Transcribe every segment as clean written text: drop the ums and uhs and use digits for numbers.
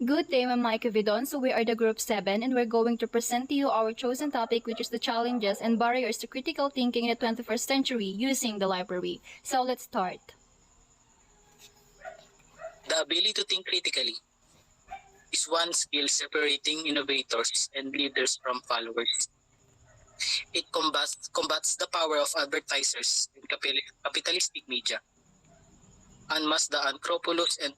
Good day, I'm Mike Vidon. So we are the group 7 and we're going to present to you our chosen topic, which is the challenges and barriers to critical thinking in the 21st century using the library. So let's start. The ability to think critically is one skill separating innovators and leaders from followers. It combats the power of advertisers and capitalistic media, unmasks the unscrupulous and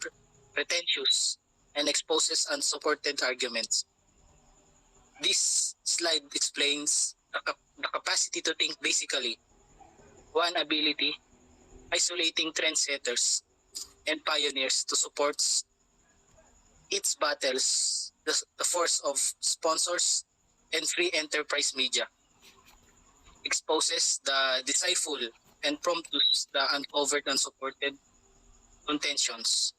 pretentious, and exposes unsupported arguments. This slide explains the capacity to think basically, one ability, isolating trendsetters and pioneers to support its battles, the force of sponsors and free enterprise media, exposes the deceitful and prompts the uncovered unsupported contentions.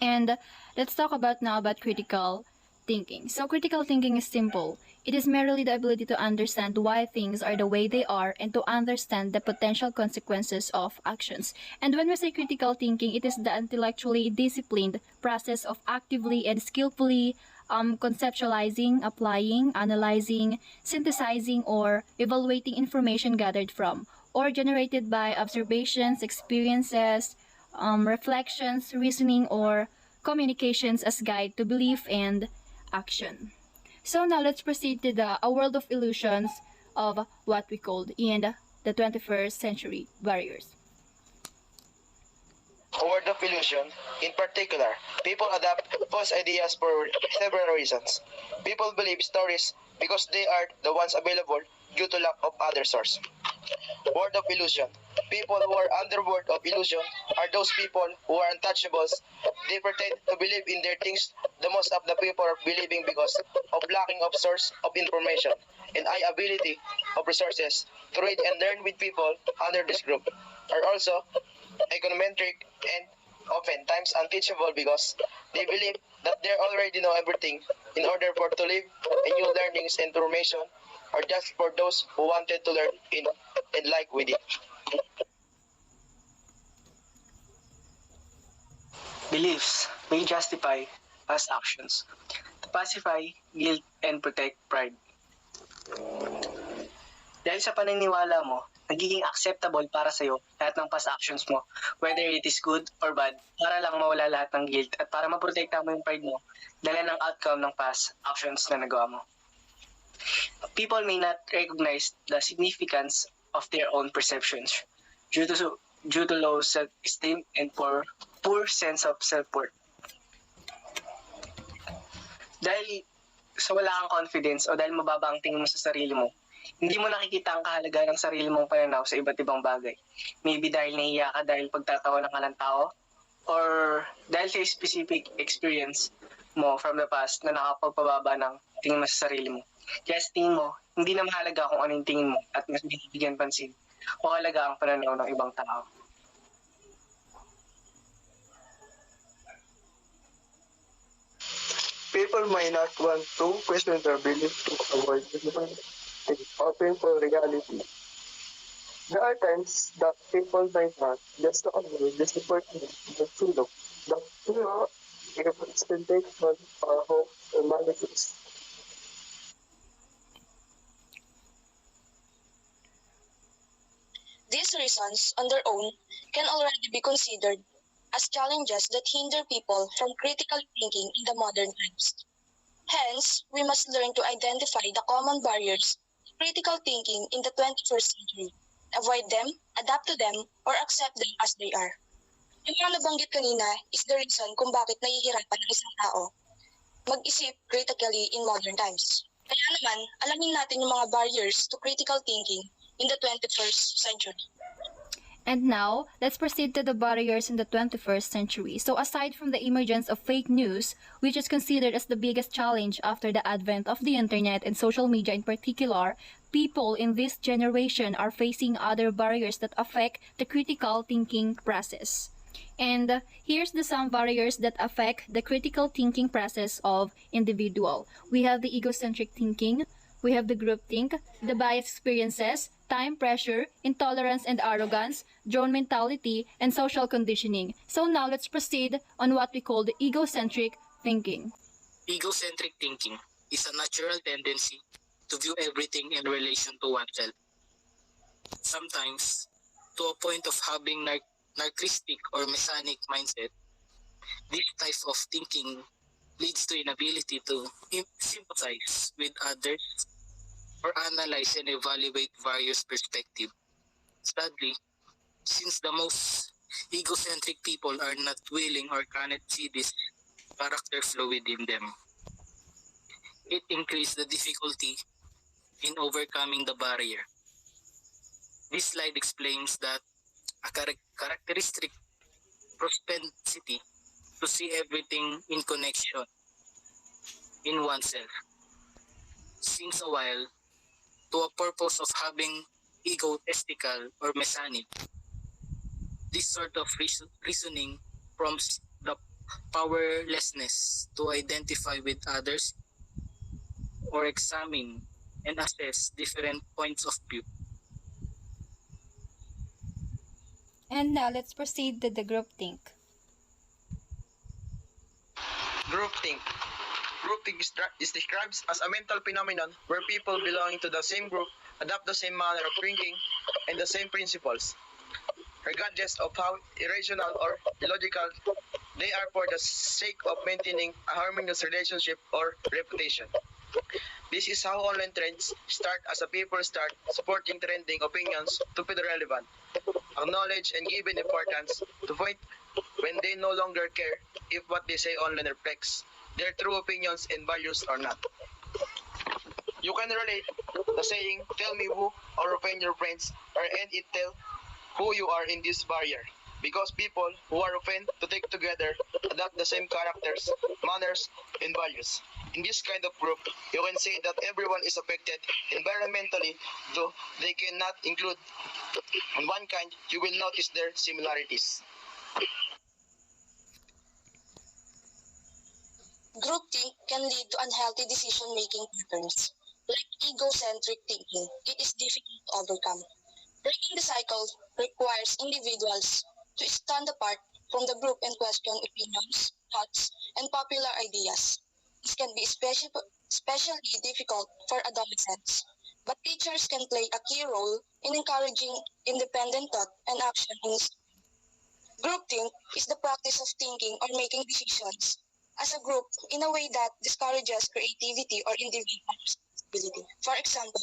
And let's talk now about critical thinking. So critical thinking is simple. It is merely the ability to understand why things are the way they are and to understand the potential consequences of actions. And when we say critical thinking, it is the intellectually disciplined process of actively and skillfully conceptualizing, applying, analyzing, synthesizing, or evaluating information gathered from or generated by observations, experiences, reflections, reasoning, or communications as guide to belief and action. So now let's proceed to a world of illusions of what we called in the 21st century barriers. A world of illusion. In particular, people adopt false ideas for several reasons. People believe stories because they are the ones available due to lack of other source. World of illusion. People who are under world of illusion are those people who are untouchables. They pretend to believe in their things. The most of the people are believing because of lacking of source of information and high ability of resources to read and learn with people under this group are also econometric and oftentimes unteachable because they believe that they already know everything in order for to live a new learnings and information or just for those who wanted to learn in and like with it. Beliefs may justify past actions to pacify guilt and protect pride. Dahil sa paniniwala mo, nagiging acceptable para sa'yo lahat ng past actions mo, whether it is good or bad, para lang mawala lahat ng guilt at para maprotekta mo yung pride mo dala ng outcome ng past actions na nagawa mo. People may not recognize the significance of their own perceptions due to low self-esteem and poor sense of self-worth. Dahil sa wala kang confidence o dahil mababa ang tingin mo sa sarili mo, hindi mo nakikita ang kahalaga ng sarili mong pananaw sa iba't ibang bagay. Maybe dahil nahiya ka dahil pagtatawanan ka ng tao or dahil sa specific experience mo from the past na nakapagpababa ng tingin mo sa sarili mo. Kaya sa tingin mo, hindi na mahalaga kung ano yung tingin mo at mas binibigyan pansin o halaga ang pananaw ng ibang tao. People may not want to question their belief to avoid open for reality. There are times that people might not just to avoid disappointment, the freedom, the fear, expectation, or hope or manifest. These reasons, on their own, can already be considered as challenges that hinder people from critical thinking in the modern times. Hence, we must learn to identify the common barriers to critical thinking in the 21st century, avoid them, adapt to them, or accept them as they are. Yung mga nabanggit kanina is the reason kung bakit nahihirapan ng isang tao mag-isip critically in modern times. Kaya naman, alamin natin yung mga barriers to critical thinking in the 21st century. And now, let's proceed to the barriers in the 21st century. So aside from the emergence of fake news, which is considered as the biggest challenge after the advent of the internet and social media in particular, people in this generation are facing other barriers that affect the critical thinking process. And here's some barriers that affect the critical thinking process of individual. We have the egocentric thinking, we have the groupthink, the biased experiences, time pressure, intolerance and arrogance, drone mentality, and social conditioning. So now let's proceed on what we call the egocentric thinking. Egocentric thinking is a natural tendency to view everything in relation to oneself. Sometimes, to a point of having narcissistic or messianic mindset, this type of thinking leads to inability to sympathize with others or analyze and evaluate various perspectives. Sadly, since the most egocentric people are not willing or cannot see this character flow within them, it increases the difficulty in overcoming the barrier. This slide explains that a characteristic propensity to see everything in connection in oneself. Since a while, to a purpose of having egotistical or messianic, this sort of reasoning prompts the powerlessness to identify with others or examine and assess different points of view. And now let's proceed to the groupthink. Groupthink. Groupthink is described as a mental phenomenon where people belonging to the same group adopt the same manner of thinking and the same principles, regardless of how irrational or illogical they are for the sake of maintaining a harmonious relationship or reputation. This is how online trends start as a people start supporting trending opinions to be relevant, acknowledge and given importance to point when they no longer care if what they say online reflects their true opinions and values or not. You can relate the saying, tell me who or offend your friends, or end it tell who you are in this barrier. Because people who are offended to take together adopt the same characters, manners, and values. In this kind of group, you can say that everyone is affected environmentally, though they cannot include on one kind, you will notice their similarities. Groupthink can lead to unhealthy decision-making patterns. Like egocentric thinking, it is difficult to overcome. Breaking the cycle requires individuals to stand apart from the group and question opinions, thoughts, and popular ideas. This can be especially difficult for adolescents, but teachers can play a key role in encouraging independent thought and action in school. Groupthink is the practice of thinking or making decisions as a group in a way that discourages creativity or individual responsibility. For example,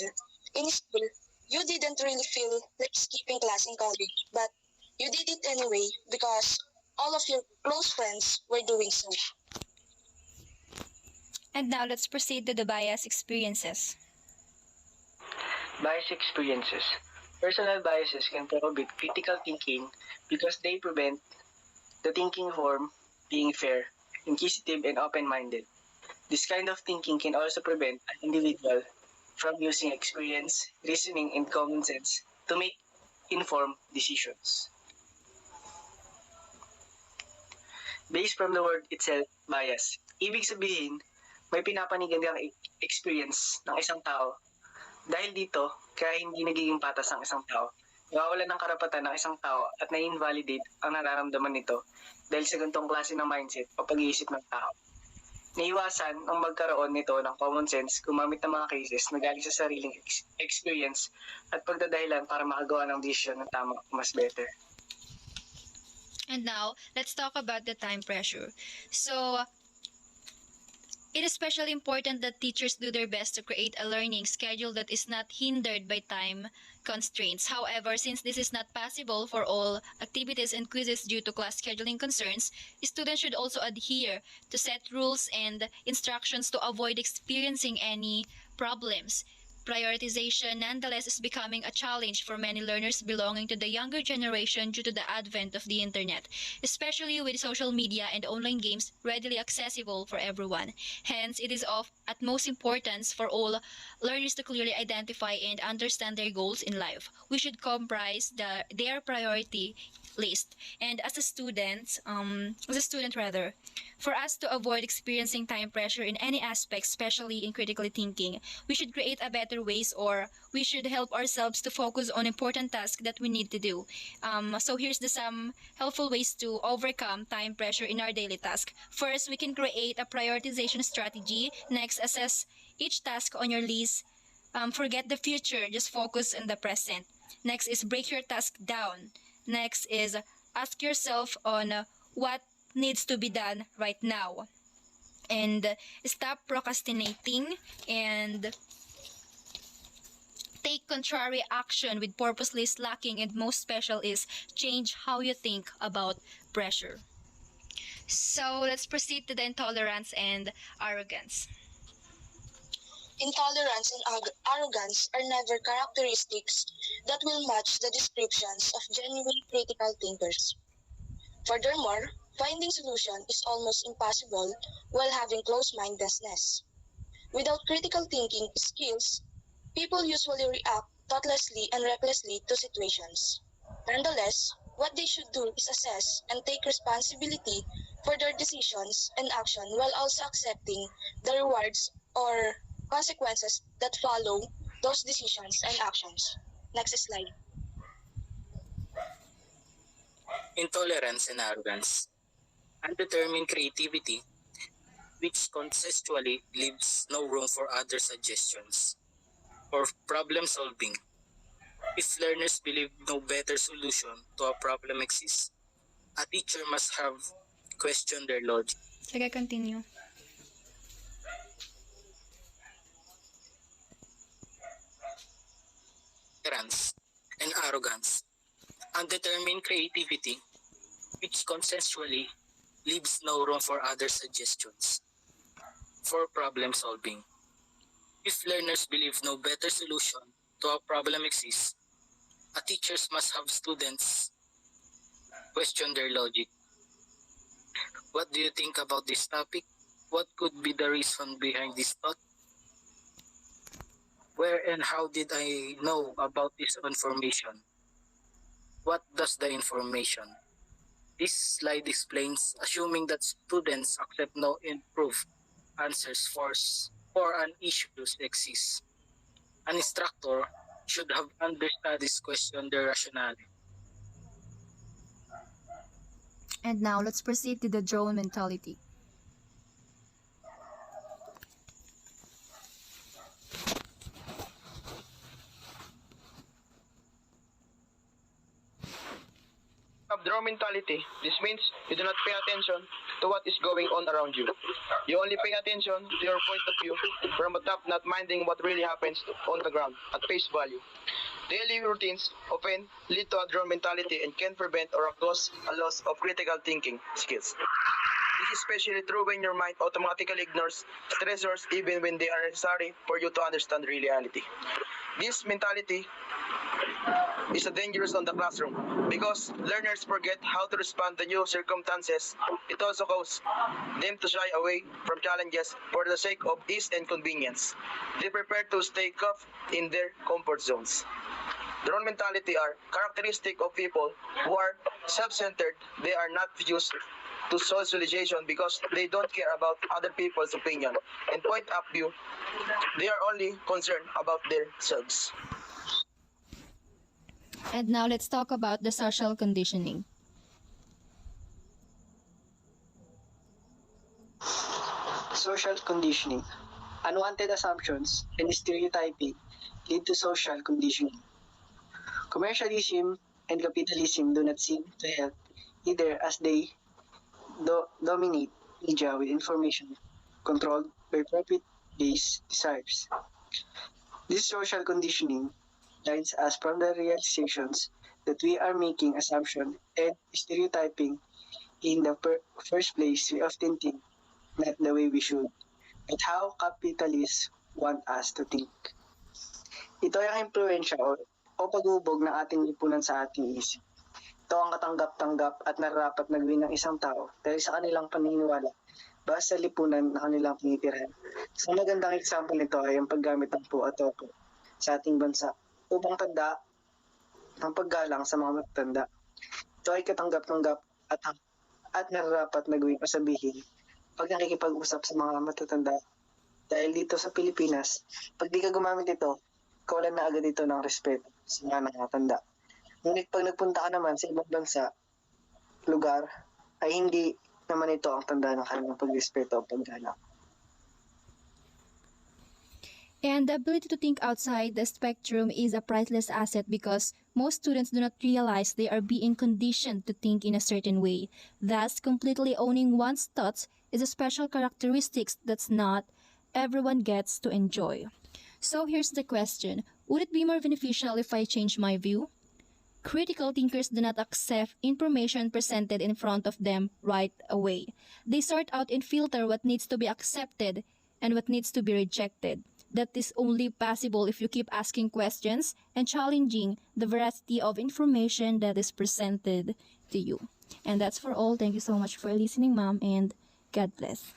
in school, you didn't really feel like skipping class in college, but you did it anyway because all of your close friends were doing so. And now let's proceed to the bias experiences. Bias experiences. Personal biases can prohibit critical thinking because they prevent the thinking form being fair, inquisitive, and open-minded. This kind of thinking can also prevent an individual from using experience, reasoning, and common sense to make informed decisions. Based from the word itself, bias. Ibig sabihin, may pinapanigan kang experience ng isang tao. Dahil dito, kaya hindi nagiging patas ang isang tao. Nawawalan ng karapatan ng isang tao at na-invalidate ang nararamdaman nito dahil sa ganitong klase ng mindset o pag-iisip ng tao. Naiwasan ang magkaroon nito ng common sense gumamit ng mga cases na galing sa sariling experience at pagdadahilan para makagawa ng decision na tama o mas better. And now, let's talk about the time pressure. So, it is especially important that teachers do their best to create a learning schedule that is not hindered by time constraints. However, since this is not possible for all activities and quizzes due to class scheduling concerns, students should also adhere to set rules and instructions to avoid experiencing any problems. Prioritization, nonetheless, is becoming a challenge for many learners belonging to the younger generation due to the advent of the internet, especially with social media and online games readily accessible for everyone. Hence, it is of utmost importance for all learners to clearly identify and understand their goals in life. We should comprise their priority list. And as a student rather, for us to avoid experiencing time pressure in any aspect, especially in critically thinking, we should create a better ways, or we should help ourselves to focus on important tasks that we need to do. So here's some helpful ways to overcome time pressure in our daily task. First, we can create a prioritization strategy. Next, assess each task on your list. Forget the future, just focus on the present. Next is break your task down. Next is ask yourself on what needs to be done right now. And stop procrastinating and take contrary action with purposely slacking. And most special is change how you think about pressure. So let's proceed to the intolerance and arrogance. Intolerance and arrogance are never characteristics that will match the descriptions of genuine critical thinkers. Furthermore, finding solution is almost impossible while having close-mindedness. Without critical thinking skills, people usually react thoughtlessly and recklessly to situations. Nonetheless, what they should do is assess and take responsibility for their decisions and action while also accepting the rewards or consequences that follow those decisions and actions. Next slide. Intolerance and arrogance. Undetermined creativity, which conceptually leaves no room for other suggestions. Or problem solving. If learners believe no better solution to a problem exists, a teacher must have questioned their logic. Sige, continue. Ignorance and arrogance. Undetermined creativity, which consensually leaves no room for other suggestions. For problem solving. If learners believe no better solution to a problem exists, a teachers must have students question their logic. What do you think about this topic? What could be the reason behind this thought? Where and how did I know about this information? What does the information? This slide explains, assuming that students accept no improved answers for an issue exists. An instructor should have understudies question their rationality. And now let's proceed to the drone mentality. Have draw mentality. This means you do not pay attention to what is going on around you. You only pay attention to your point of view from the top, not minding what really happens on the ground at face value. Daily routines often lead to a drawn mentality and can prevent or cause a loss of critical thinking skills. This is especially true when your mind automatically ignores stressors even when they are necessary for you to understand reality. This mentality is dangerous on the classroom because learners forget how to respond to new circumstances. It also causes them to shy away from challenges for the sake of ease and convenience. They prepare to stay cuffed in their comfort zones. Drone mentality are characteristic of people who are self-centered. They are not used to socialization because they don't care about other people's opinion and point of view. They are only concerned about themselves. And now let's talk about the social conditioning. Social conditioning. Unwanted assumptions and stereotyping lead to social conditioning. Commercialism and capitalism do not seem to help either, as they dominate media with information controlled by profit-based desires. This social conditioning blinds us from the realizations that we are making assumptions and stereotyping in the first place. We often think not the way we should, but how capitalists want us to think. Ito ay ang impluensya o pag-ubog ng ating lipunan sa ating isip. Ito ang katanggap-tanggap at nararapat na gawin ng isang tao dahil sa kanilang paniniwala base sa lipunan na kanilang tinitirahan. Isang magandang example nito ay ang paggamit ng po at opo sa ating bansa upang tanda ng paggalang sa mga matatanda. Ito ay katanggap-tanggap at nararapat na gawin o sabihin pag nakikipag-usap sa mga matatanda. Dahil dito sa Pilipinas, pag di ka gumamit ito, kawalan na agad ito ng respeto sa mga nakatanda. Ngunit pag nagpunta ka naman sa ibang bansa, lugar, ay hindi naman ito ang tanda ng kanilang pagrespeto o paggalang. And the ability to think outside the spectrum is a priceless asset because most students do not realize they are being conditioned to think in a certain way. Thus, completely owning one's thoughts is a special characteristic that's not everyone gets to enjoy. So here's the question. Would it be more beneficial if I change my view? Critical thinkers do not accept information presented in front of them right away. They sort out and filter what needs to be accepted and what needs to be rejected. That is only possible if you keep asking questions and challenging the veracity of information that is presented to you. And that's for all. Thank you so much for listening, Mom, and God bless.